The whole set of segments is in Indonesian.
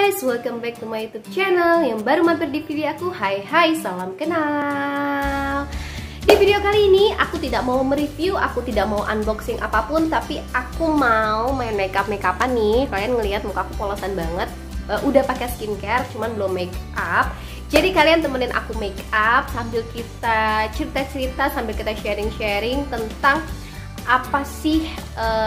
guys, welcome back to my YouTube channel. Yang baru mampir di video aku, hai, salam kenal. Di video kali ini aku tidak mau mereview, aku tidak mau unboxing apapun, tapi aku mau main makeup-makeupan nih. Kalian ngelihat muka aku polosan banget. Udah pakai skincare, cuman belum make up. Jadi kalian temenin aku make up sambil kita cerita-cerita, sambil kita sharing-sharing tentang apa sih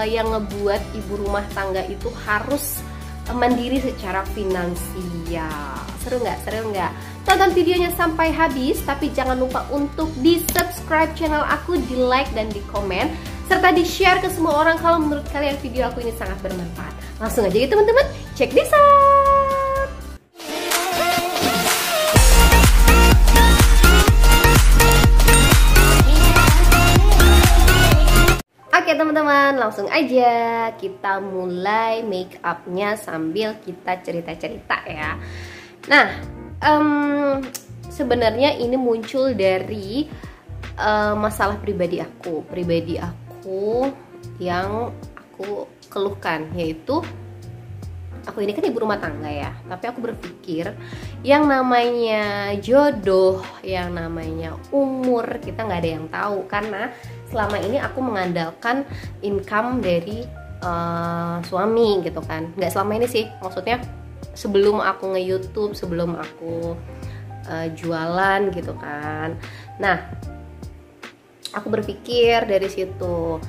yang ngebuat ibu rumah tangga itu harus mandiri secara finansial. Seru nggak? Seru nggak? Tonton videonya sampai habis, tapi jangan lupa untuk di subscribe channel aku, di like dan di komen, serta di share ke semua orang kalau menurut kalian video aku ini sangat bermanfaat. Langsung aja ya teman-teman, check this out. Oke teman-teman, langsung aja kita mulai make upnya sambil kita cerita-cerita ya. Nah, sebenarnya ini muncul dari masalah pribadi aku yang aku keluhkan, yaitu aku ini kan ibu rumah tangga ya, tapi aku berpikir yang namanya jodoh, yang namanya umur, kita nggak ada yang tahu. Karena selama ini aku mengandalkan income dari suami gitu kan. Nggak selama ini sih, maksudnya sebelum aku nge-YouTube, sebelum aku jualan gitu kan. Nah, aku berpikir dari situ,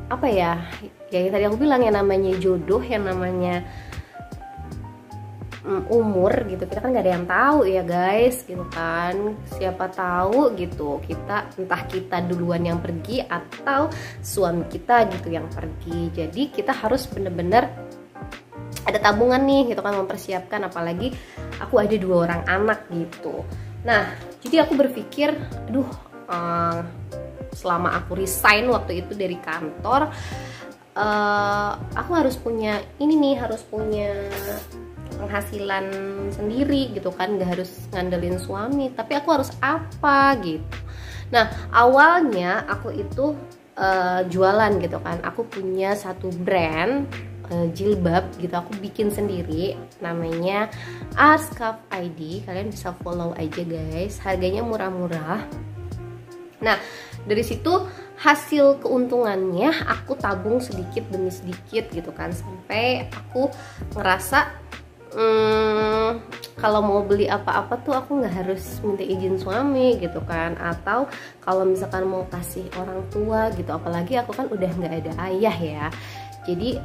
apa ya, yang tadi aku bilang, yang namanya jodoh, yang namanya umur gitu, kita kan nggak ada yang tahu ya guys gitu kan. Siapa tahu gitu entah kita duluan yang pergi atau suami kita gitu yang pergi. Jadi kita harus bener-bener ada tabungan nih gitu kan, mempersiapkan, apalagi aku ada 2 orang anak gitu. Nah, jadi aku berpikir, aduh, selama aku resign waktu itu dari kantor, aku harus punya ini nih, harus punya penghasilan sendiri gitu kan, gak harus ngandelin suami, tapi aku harus apa gitu. Nah, awalnya aku itu jualan gitu kan, aku punya satu brand jilbab gitu, aku bikin sendiri, namanya Askaf ID. Kalian bisa follow aja guys, harganya murah-murah. Nah, dari situ hasil keuntungannya aku tabung sedikit demi sedikit gitu kan, sampai aku ngerasa kalau mau beli apa-apa tuh aku nggak harus minta izin suami gitu kan, atau kalau misalkan mau kasih orang tua gitu, apalagi aku kan udah nggak ada ayah ya. Jadi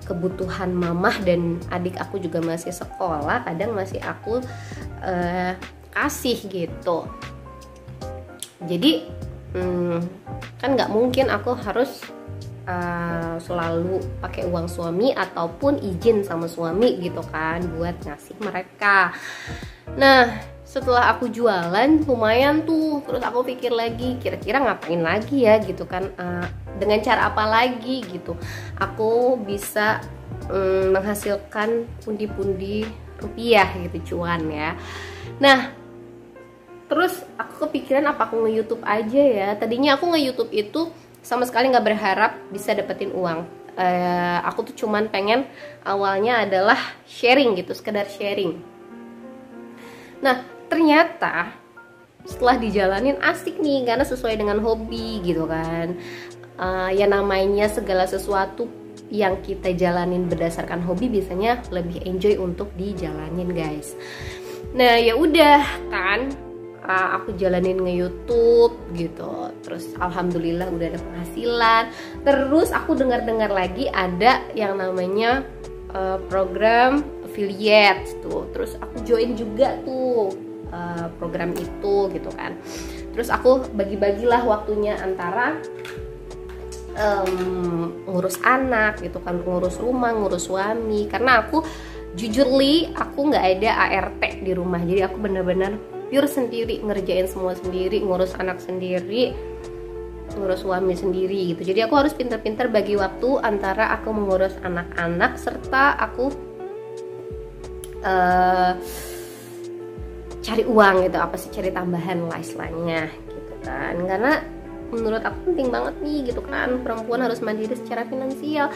kebutuhan mamah dan adik aku juga masih sekolah, kadang masih aku kasih gitu. Jadi kan nggak mungkin aku harus selalu pakai uang suami ataupun izin sama suami gitu kan buat ngasih mereka. Nah, setelah aku jualan lumayan tuh, terus aku pikir lagi, kira-kira ngapain lagi ya gitu kan, dengan cara apa lagi gitu aku bisa menghasilkan pundi-pundi rupiah gitu, cuan ya. Nah, terus aku kepikiran, apa aku nge-YouTube aja ya. Tadinya aku nge-YouTube itu sama sekali nggak berharap bisa dapetin uang. Aku tuh cuman pengen awalnya adalah sharing gitu, sekedar sharing. Nah, ternyata setelah dijalanin asik nih, karena sesuai dengan hobi gitu kan. Ya namanya segala sesuatu yang kita jalanin berdasarkan hobi biasanya lebih enjoy untuk dijalanin guys. Nah, ya udah kan, aku jalanin nge-YouTube gitu, terus alhamdulillah udah ada penghasilan. Terus aku dengar-dengar lagi ada yang namanya program affiliate tuh, terus aku join juga tuh program itu gitu kan. Terus aku bagi-bagilah waktunya antara ngurus anak gitu kan, ngurus rumah, ngurus suami, karena aku jujurly aku nggak ada ART di rumah. Jadi aku bener-bener pure sendiri, ngerjain semua sendiri, ngurus anak sendiri, ngurus suami sendiri gitu. Jadi aku harus pintar-pintar bagi waktu antara aku mengurus anak-anak serta aku cari uang gitu, apa sih, cari tambahan lah istilahnya gitu kan. Karena menurut aku penting banget nih gitu kan, perempuan harus mandiri secara finansial.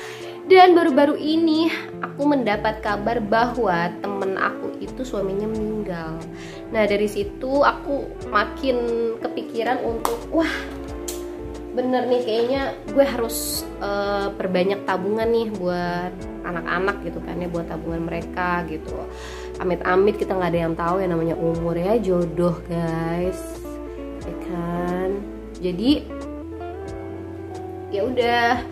Dan baru-baru ini aku mendapat kabar bahwa temen aku itu suaminya meninggal. Nah dari situ aku makin kepikiran untuk wah bener nih kayaknya gue harus perbanyak tabungan nih buat anak-anak gitu kan ya, buat tabungan mereka gitu. Amit-amit kita nggak ada yang tahu yang namanya umur ya, jodoh guys, ya kan. Jadi ya udah,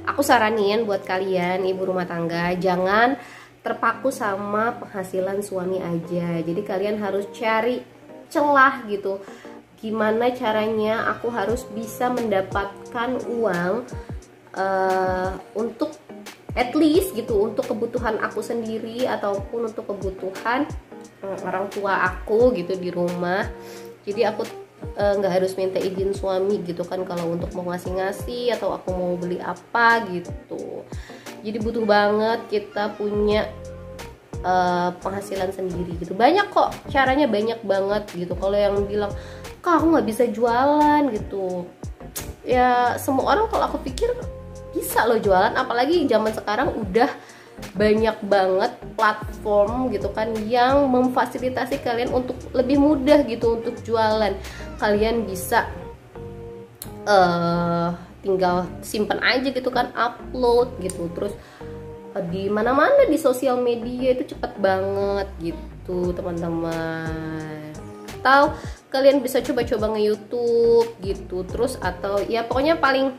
aku saranin buat kalian ibu rumah tangga jangan terpaku sama penghasilan suami aja. Jadi kalian harus cari celah gitu. Gimana caranya aku harus bisa mendapatkan uang untuk at least gitu, untuk kebutuhan aku sendiri ataupun untuk kebutuhan orang tua aku gitu di rumah. Jadi aku nggak harus minta izin suami gitu kan kalau untuk mau ngasih-ngasih atau aku mau beli apa gitu. Jadi butuh banget kita punya penghasilan sendiri gitu. Banyak kok caranya, banyak banget gitu. Kalau yang bilang kak aku nggak bisa jualan gitu, ya semua orang kalau aku pikir bisa loh jualan, apalagi zaman sekarang udah banyak banget platform gitu kan yang memfasilitasi kalian untuk lebih mudah gitu untuk jualan. Kalian bisa tinggal simpan aja gitu kan, upload gitu, terus di mana-mana di sosial media itu cepet banget gitu teman-teman. Atau kalian bisa coba-coba nge-YouTube gitu, terus atau ya pokoknya paling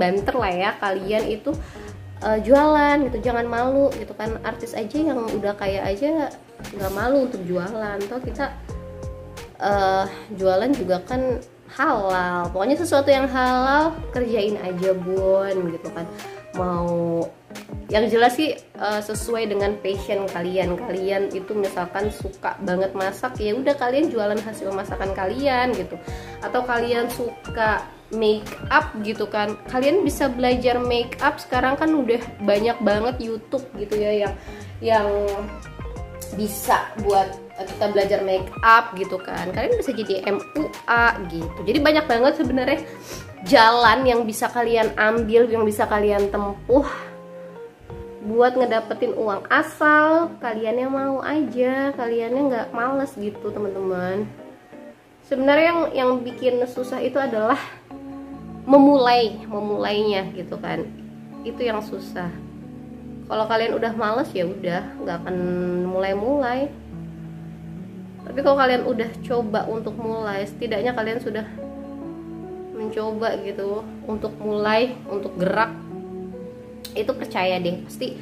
banter lah ya kalian itu jualan gitu, jangan malu gitu kan. Artis aja yang udah kaya aja nggak malu untuk jualan. Toh kita jualan juga kan halal, pokoknya sesuatu yang halal kerjain aja bun gitu kan. Mau yang jelas sih sesuai dengan passion kalian. Kalian itu misalkan suka banget masak, ya udah kalian jualan hasil masakan kalian gitu. Atau kalian suka make up gitu kan, kalian bisa belajar make up. Sekarang kan udah banyak banget YouTube gitu ya yang bisa buat kita belajar make up gitu kan. Kalian bisa jadi MUA gitu. Jadi banyak banget sebenarnya jalan yang bisa kalian ambil, yang bisa kalian tempuh buat ngedapetin uang, asal kaliannya mau aja, kaliannya nggak males gitu teman-teman. Sebenarnya yang bikin susah itu adalah memulainya gitu kan, itu yang susah. Kalau kalian udah males ya udah nggak akan mulai. Tapi kalau kalian udah coba untuk mulai, setidaknya kalian sudah mencoba gitu untuk mulai, untuk gerak. Itu percaya deh pasti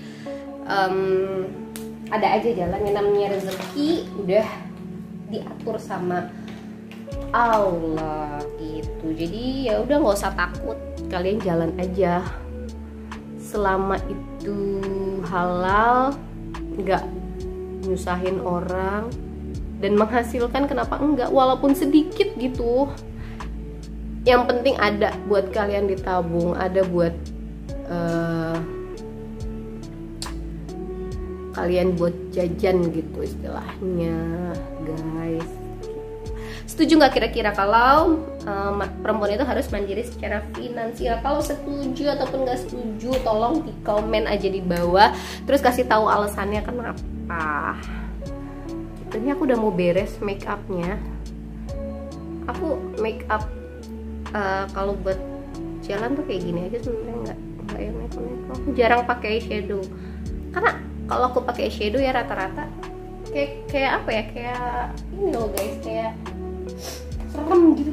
ada aja jalan. Yang namanya rezeki udah diatur sama Allah gitu. Jadi ya udah nggak usah takut, kalian jalan aja. Selama itu halal, nggak nyusahin orang dan menghasilkan, kenapa enggak, walaupun sedikit gitu. Yang penting ada buat kalian ditabung, ada buat kalian buat jajan gitu istilahnya guys. Setuju nggak kira-kira kalau perempuan itu harus mandiri secara finansial? Kalau setuju ataupun nggak setuju, tolong di komen aja di bawah, terus kasih tahu alasannya kenapa. Ini aku udah mau beres make upnya. Aku make up kalau buat jalan tuh kayak gini aja sebenarnya, nggak yang neko-neko. Aku jarang pakai shadow karena kalau aku pakai shadow ya rata-rata kayak apa ya, kayak ini loh guys, kayak serem gitu,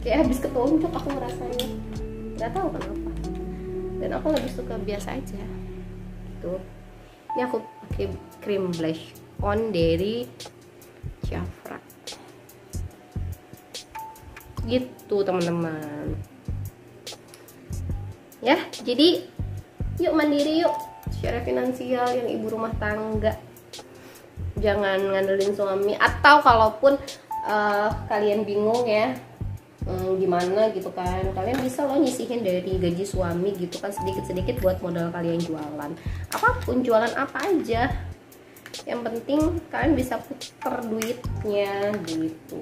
kayak habis ketonjok aku ngerasanya, nggak tahu kenapa. Dan aku lebih suka biasa aja gitu. Ini aku pakai cream blush on dari Jafra gitu teman-teman ya. Jadi yuk mandiri yuk secara finansial, yang ibu rumah tangga jangan ngandelin suami. Atau kalaupun kalian bingung ya gimana gitu kan, kalian bisa loh nyisihin dari gaji suami gitu kan, sedikit-sedikit buat modal kalian jualan apapun, jualan apa aja, yang penting kalian bisa puter duitnya gitu.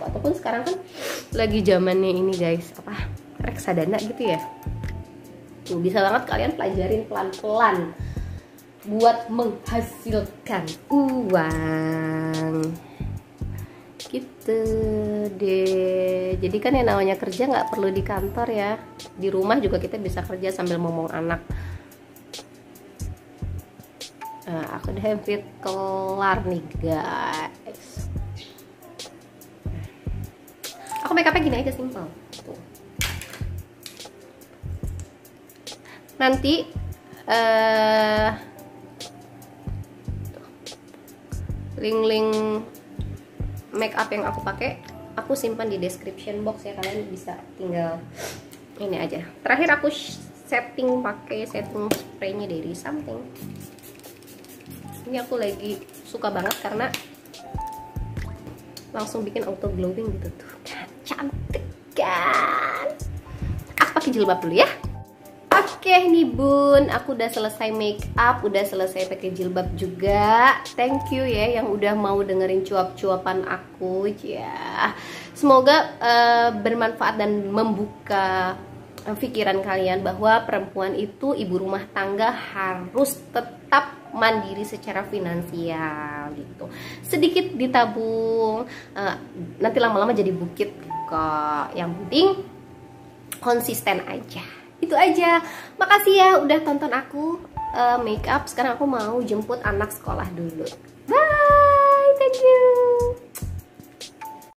Ataupun sekarang kan lagi zamannya ini guys, apa, reksadana gitu ya. gitu. Bisa banget kalian pelajarin pelan-pelan buat menghasilkan uang gitu deh. Jadi kan yang namanya kerja nggak perlu di kantor ya, di rumah juga kita bisa kerja sambil ngomong anak. Nah, aku udah hampir kelar nih guys. Aku make upnya gini aja, simpel tuh. Nanti link-link make up yang aku pakai aku simpan di description box ya, kalian bisa tinggal ini aja. Terakhir aku pakai setting spraynya dari Something. Ini aku lagi suka banget karena langsung bikin auto glowing gitu tuh kan, cantik kan. Aku pakai jilbab dulu ya. Oke nih bun, aku udah selesai make up, udah selesai pakai jilbab juga. Thank you ya yang udah mau dengerin cuap-cuapan aku ya. Semoga bermanfaat dan membuka pikiran kalian bahwa perempuan itu, ibu rumah tangga harus tetap mandiri secara finansial gitu. Sedikit ditabung, nanti lama-lama jadi bukit kok. Yang penting konsisten aja. Itu aja. Makasih ya udah tonton aku make up. Sekarang aku mau jemput anak sekolah dulu. Bye, thank you.